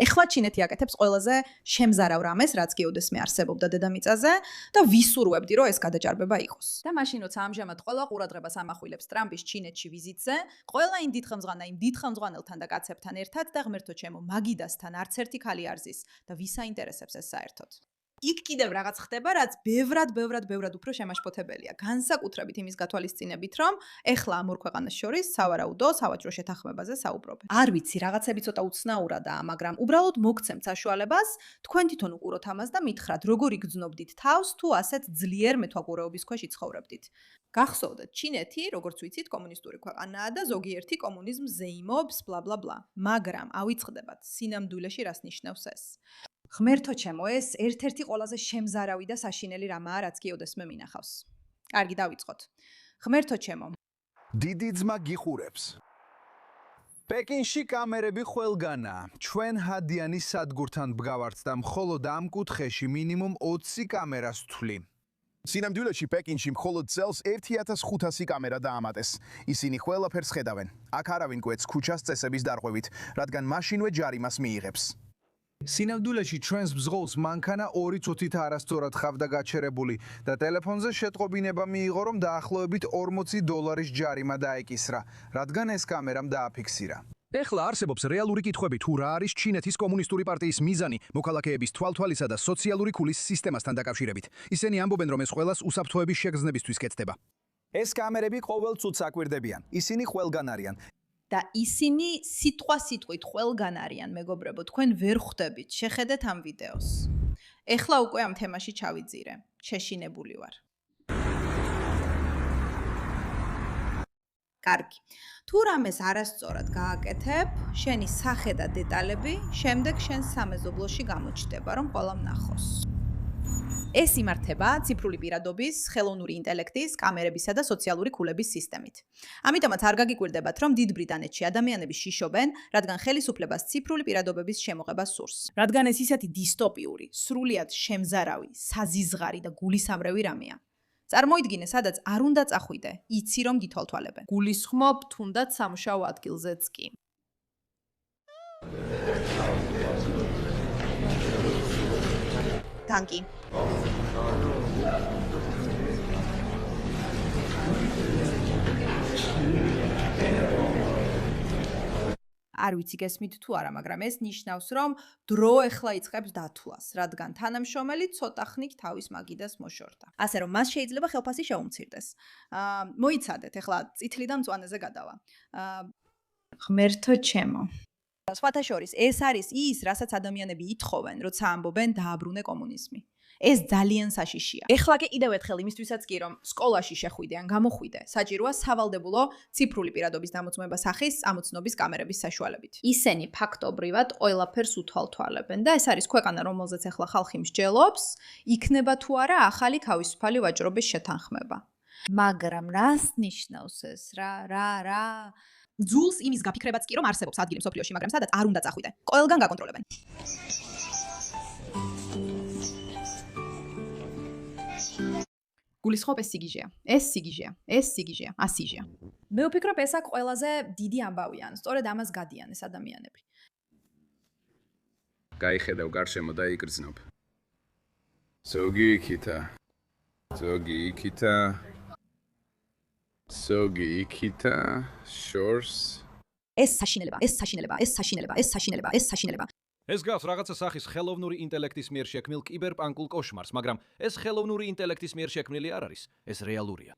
ეხლა ჩინეთი აკეთებს ყველაზე შემზარავ რამეს, რაც გეოდესმე არსებობდა დედამიწაზე და ვისურვებდი, რომ ეს გადაჭარბება იყოს. და მაშინ როცა ამჟამად ყველა ყურადღებას ამახვილებს ტრამპის ჩინეთში ვიზიტზე, ყველა იმ დიდხანმძღვანელთან და კაცებთან ერთად და ღმერთო ჩემო, მაგიდასთან არც ერთი ქალი არ ზის და ვის აინტერესებს ეს საერთოდ. იქ კიდევ რაღაც ხდება, რაც ბევრად უფრო შემაშფოთებელია. განსაკუთრებით იმის გათვალისწინებით, რომ ეხლა ამ ორ ქვეყანას შორის სავარაუდო სავაჭრო შეთანხმებაზე საუბრობენ. არ ვიცი, რაღაცები ცოტა უცნაურადაა, მაგრამ უბრალოდ მოგცემთ საშუალებას, თქვენ თვითონ უყუროთ ამას და მითხრათ, როგორ იგრძნობდით თავს, თუ ასეთ ძლიერ მეთვალყურეობის ქვეშ იცხოვრებდით. გახსოვდეთ, ჩინეთი, როგორც ვიცით, კომუნისტური ქვეყანაა და ზოგიერთი კომუნიზმს ზეიმობს, ბლა. მაგრამ ავიწყდებათ, სინამდვილეში რას ნიშნავს ეს? ღმერთო ჩემო, ეს ერთ-ერთი ყველაზე შემზარავი და საშინელი რამაა, რაც გეოდესმე მინახავს. კარგი, დავიწყოთ. ღმერთო ჩემო. დიდი ძმა გიხურებს. პეკინში კამერები ყველგანაა. ჩვენ ჰადიანის სადგურთან ვდგავართ და მხოლოდ ამ კუთხეში მინიმუმ 20 კამერას ვთვლი. სინამდვილეში პეკინში მხოლოდ წელს 1500 კამერა დაამატეს. ისინი ყველაფერს ხედავენ. აქ არავინ კვეთს ქუჩას წესების დარღვევით, რადგან მაშინვე ჯარიმას მიიღებს. სინამდვილეში ჩვენს ბზღოლს მანქანა 2 წუთით არასწორად ხავდა გაჩერებული და ტელეფონზე შეტყობინება მიიღო, რომ დაახლოებით $40 ჯარიმა დაეკისრა, რადგან ეს კამერამ დააფიქსირა. ეხლა არსებობს რეალური კითხვები, თუ რა არის ჩინეთის კომუნისტური პარტიის მიზანი მოქალაქეების თვალთვალისა და სოციალური ქულის სისტემასთან დაკავშირებით. ისინი ამბობენ, რომ ეს ყველას უსაფრთხოების შეგრძნებისთვის კეთდება. ეს კამერები ყოველ წუთს აკვირდებიან. ისინი ყველგან არიან. და ისინი სიტყვით ყველგან არიან, მეგობრებო, თქვენ ვერ ხვდებით, შეხედეთ ამ ვიდეოს. ეხლა უკვე ამ თემაში ჩავიძირე. შეშინებული ვარ. კარგი. თუ რამეს არასწორად გააკეთებ, შენი სახე და დეტალები შემდეგ შენ სამეზობლოში გამოჩნდება, რომ ყველამ ნახოს. ეს იმართება ციფრული პირადობის, ხელოვნური ინტელექტის, კამერებისა და სოციალური ქულების სისტემით. ამიტომაც არ გაგიკვირდებათ, რომ დიდ ბრიტანეთში ადამიანები შიშობენ, რადგან ხელისუფლებას ციფრული პირადობების შემოღება სურს. რადგან ეს ისეთი დისტოპიური, სრულიად შემზარავი, საზიზღარი და გულისამრევი რამეა. წარმოიდგინე, სადაც არ უნდა წახვიდე, იცი რომ გითვალთვალებენ. გულისხმობ თუნდაც სამუშაო ადგილზეც კი. Danke. არ ვიცი გესმით თუ არა, მაგრამ ეს ნიშნავს, რომ დრო ეხლა იწყებს დათვლას, რადგან თანამშრომელი ცოტა ხნით თავის მაგიდას მოშორდა. ასე რომ მას შეიძლება ხელფასი შეუმცირდეს. მოიცადეთ, ეხლა წითლიდან მწვანეზე გადავა. ღმერთო ჩემო. სხვათა შორის, ეს არის ის, რასაც ადამიანები ითხოვენ, როცა ამბობენ დააბრუნე კომუნიზმი. ეს ძალიან საშიშია. ეხლა კიდევ ერთხელ იმისთვისაც კი რომ სკოლაში შეხვიდე ან გამოხვიდე, საჭიროა სავალდებულო ციფრული პირადობის დამოწმება სახის ამოცნობის კამერების საშუალებით. ისინი ფაქტობრივად ყველაფერს უთვალთვალებენ და ეს არის ქვეყანა, რომელზეც ეხლა ხალხი მსჯელობს, იქნება თუ არა ახალი თავისუფალი ვაჭრობის შეთანხმება. მაგრამ რას ნიშნავს ეს? რა ძულს იმის გაფიქრებაც კი რომ არსებობს ადგილი მსოფლიოში, მაგრამ სადაც არ უნდა წახვიდე. ყველგან გაკონტროლებენ. გულისხმობ ეს სიგიჟეა, ასიჟეა. მე ვფიქრობ, ეს აქ ყველაზე დიდი ამბავია, სწორედ ამას გადიან ეს ადამიანები. გაიხედავ გარშემო და იგრძნობ. ზოგი იქითა, შორს. ეს საშინელება. ეს გავს რაღაცა სახის ხელოვნური ინტელექტის მიერ შექმნილ კიბერპანკულ კოშმარს, მაგრამ ეს ხელოვნური ინტელექტის მიერ შექმნილი არ არის, ეს რეალურია.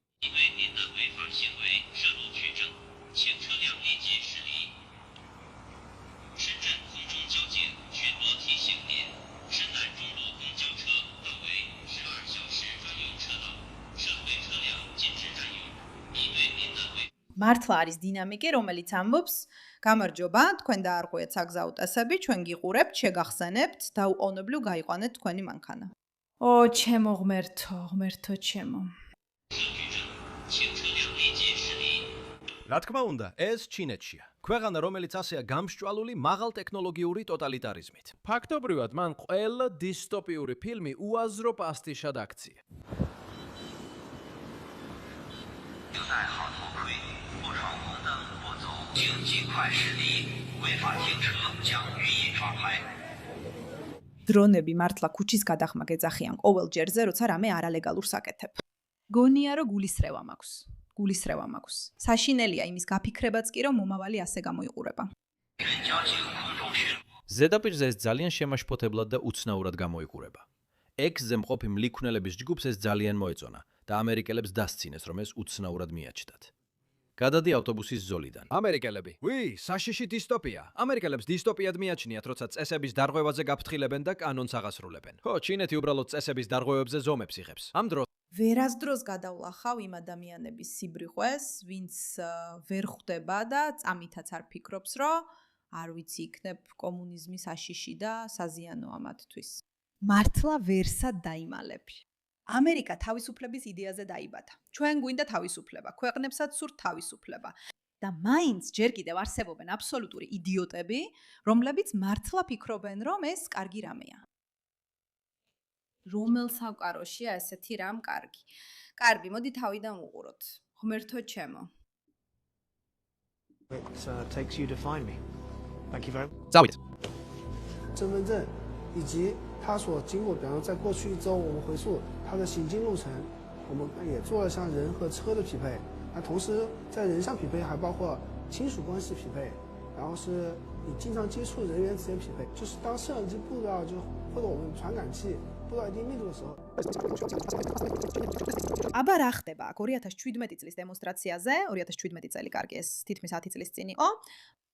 მართლა არის დინამიკი, რომელიც ამბობს, გამარჯობა, თქვენ დაარღვიეთ საგზაო წესები, ჩვენ გიყურებთ, შეგახსენებთ, დაუყოვნებლივ გაიყვანეთ თქვენი მანქანა. ო, ჩემო ღმერთო, ჩემო. რა თქმა უნდა, ეს ჩინეთშია. ქვეყანა, რომელიც ასეა გამსჭვალული მაღალტექნოლოგიური ტოტალიტარიზმით. ფაქტობრივად, მან ყველა დისტოპიური ფილმი უაზრო პასტიშად აქცია. დრონები მართლა ქუჩის გადახმა გეძახიან ყოველ ჯერზე, როცა რამე არალეგალურს აკეთებ. გონია რომ გულისრევა მაქვს. საშინელია იმის გაფიქრებაც კი რომ მომავალი ასე გამოიყურება. ზედაპირზე ეს ძალიან შემაშფოთებლად და უცნაურად გამოიყურება. ექსზე მყოფი მლიქვნელების ჯგუფს ეს ძალიან მოეწონა და ამერიკელებს დასცინეს, რომ ეს უცნაურად მიაჩნდათ. გადადი ავტობუსის ზოლიდან. ამერიკელები. საშიში დისტოპია. ამერიკელებს დისტოპიად მიაჩნიათ, როცა წესების დარღვევაზე გაფრთხილებენ და კანონს აღასრულებენ. ხო, ჩინეთი უბრალოდ წესების დარღვევებზე ზომებს იღებს. ამ დროს ვერასდროს გადავლახავ იმ ადამიანების სიბრიყვეს, ვინც ვერ ხვდება და წამითაც არ ფიქრობს, რომ არ ვიცი, იქნებ კომუნიზმის საშიში და საზიანოა მათთვის. მართლა ვერსად დაიმალებ. ამერიკა თავისუფლების იდეაზე დაიბადა. ჩვენ გვინდა თავისუფლება, ქვეყნებსაც სურთ თავისუფლება. და მაინც ჯერ კიდევ არსებობენ აბსოლუტური იდიოტები, რომლებიც მართლა ფიქრობენ, რომ ეს კარგი რამეა. რომელ სამყაროშია ესეთი რამ კარგი? კარგი, მოდი თავიდან ვუყუროთ. ღმერთო ჩემო. It takes you to find me. Thank you very much. წავიდეთ. 身份证以及他所经过，比方说在过去1周，我们回溯他的行进路程，我们也做了像人和车的匹配。那同时在人上匹配，还包括亲属关系匹配，然后是你经常接触人员之间匹配。就是当摄像机布到或者我们传感器布到一定密度的时候。 აბა რა ხდება აქ 2017 წლის დემონსტრაციაზე 2017 წელი კარგი ეს თითქმის 10 წლის წინ იყო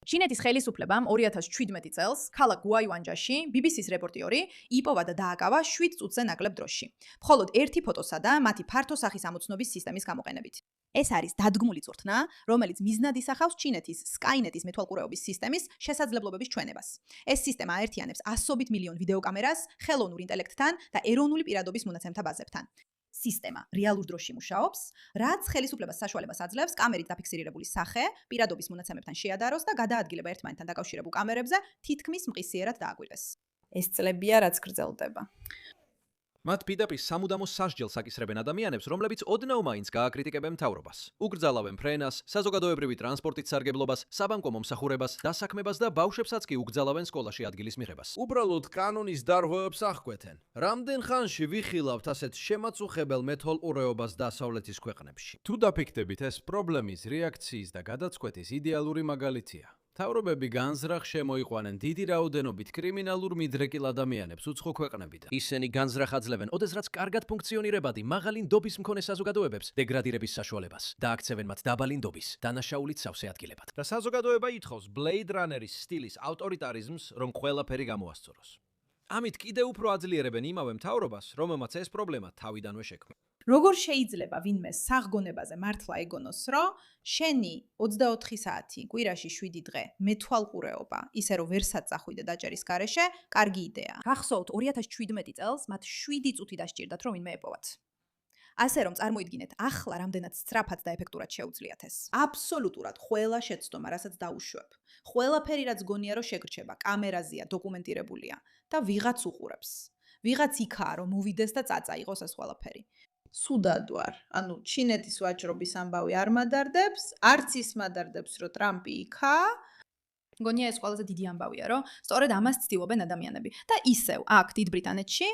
ჩინეთის ხელისუფლებამ 2017 წელს ქალაქ გუაიუანჯაში BBC-ს რეპორტიორი იპოვა და დააკავა 7 წუთზე ნაკლებ დროში. მხოლოდ ერთი ფოტოსა და მათი ფართო სახის ამოცნობის სისტემის გამოყენებით. ეს არის დადგმული წვრთნა, რომელიც მიზნად ისახავს ჩინეთის Skynet-ის მეთვალყურეობის სისტემის შესაძლებლობების ჩვენებას. ეს სისტემა აერთიანებს ასობით მილიონ ვიდეოკამერას ხელოვნურ ინტელექტთან და ეროვნული პირადობის მონაცემთა ბაზებთან. სისტემა რეალურ დროში მუშაობს, რაც ხელისუფლებას საშუალებას აძლევს კამერით დაფიქსირებული სახე პირადობის მონაცემებთან შეადაროს და გადაადგილება ერთმანეთთან დაკავშირებულ კამერებზე თითქმის მყისიერად დააკვირდეს. ეს წლებია, რაც გრძელდება. მათ პირდაპირ სამუდამო სასჯელს აკისრებენ ადამიანებს, რომლებიც ოდნავ მაინც გააკრიტიკებენ მთავრობას. უგრძალავენ ფრენას, საზოგადოებრივი ტრანსპორტით სარგებლობას, საბანკო მომსახურებას, დასაქმებას და ბავშვებსაც კი უგრძალავენ სკოლაში ადგილის მიღებას. უბრალოდ კანონის დარღვევებს აღკვეთენ. რამდენ ხანში ვიხილავთ ასეთ შემაწუხებელ მეთვალყურეობას დასავლეთის ქვეყნებში? თუ დაფიქრდებით, ეს პრობლემის, რეაქციის და გადაწყვეტის იდეალური მაგალითია. მთავრობები განზრახ შემოიყვანენ დიდი რაოდენობით კრიმინალურ მიდრეკილ ადამიანებს უცხო ქვეყნებიდან. ისინი განზრახ აძლევენ, ოდესრაც კარგად ფუნქციონირებადი მაღალი ნდობის მქონე საზოგადოებებს დეგრადირების საშუალებას და აქცევენ მათ დაბალი ნდობის დანაშაულით სავსე ადგილებად. და საზოგადოება ითხოვს Blade Runner-ის სტილის ავტორიტარიზმს, რომ ყველაფერი გამოასწოროს. ამით კიდევ უფრო აძლიერებენ იმავე მთავრობას, რომელმაც ეს პრობლემა თავიდანვე შექმნა. როგორ შეიძლება ვინმე საღგონებაზე მართლა ეგონოს, რომ შენი 24 საათი, კვირაში 7 დღე მეთვალყურეობა, ისე რომ ვერსად წახვიდე დაჭერის გარეშე, კარგი იდეაა. გახსოვთ 2017 წელს მათ 7 წუთი დასჭირდათ, რომ ვინმე ეპოვათ. ასე რომ წარმოიდგინეთ, ახლა რამდენად სწრაფად და ეფექტურად შეუძლიათ ეს. აბსოლუტურად ყველა შეცდომა, რასაც დაუშვებ. ყველაფერი, რაც გონია, რომ შეგრჩება, კამერაზეა, დოკუმენტირებულია და ვიღაც უყურებს. ვიღაც იქაა, რომ მოვიდეს და წაწაიღოს ეს ყველაფერი. სუდად ვარ. ანუ ჩინეთის ვაჭრობის ამბავი არ მადარდებს, არც ის მადარდებს, რომ ტრამპი იქაა. გონია ეს ყველაზე დიდი ამბავია, რომ სწორედ ამას ცდილობენ ადამიანები. და ისევ აქ დიდ ბრიტანეთში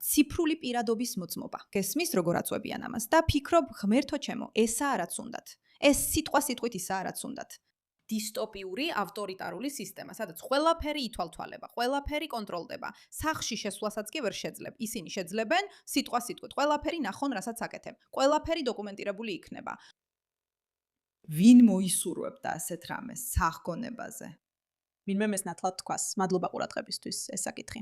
ციფრული პირადობის მოწმობა. გესმის როგორ აწვევიან ამას და ფიქრობ, ღმერთო ჩემო, ესაა რაც უნდათ. ეს სიტყვით ისაა რაც უნდათ. დისტოპიური ავტორიტარული სისტემა, სადაც ყველაფერი ითვალთვალება, ყველაფერი კონტროლდება. სახში შესვლასაც კი ვერ შეძლებ. ისინი შეძლებენ სიტყვით, ყველაფერი ნახონ, რასაც აკეთებ. ყველაფერი დოკუმენტირებული იქნება. ვინ მოისურვებდა ასეთ რამეს საღგონებაზე? ვინმე მესნათლად თქვას. მადლობა ყურადღებისთვის, ეს საკითხი.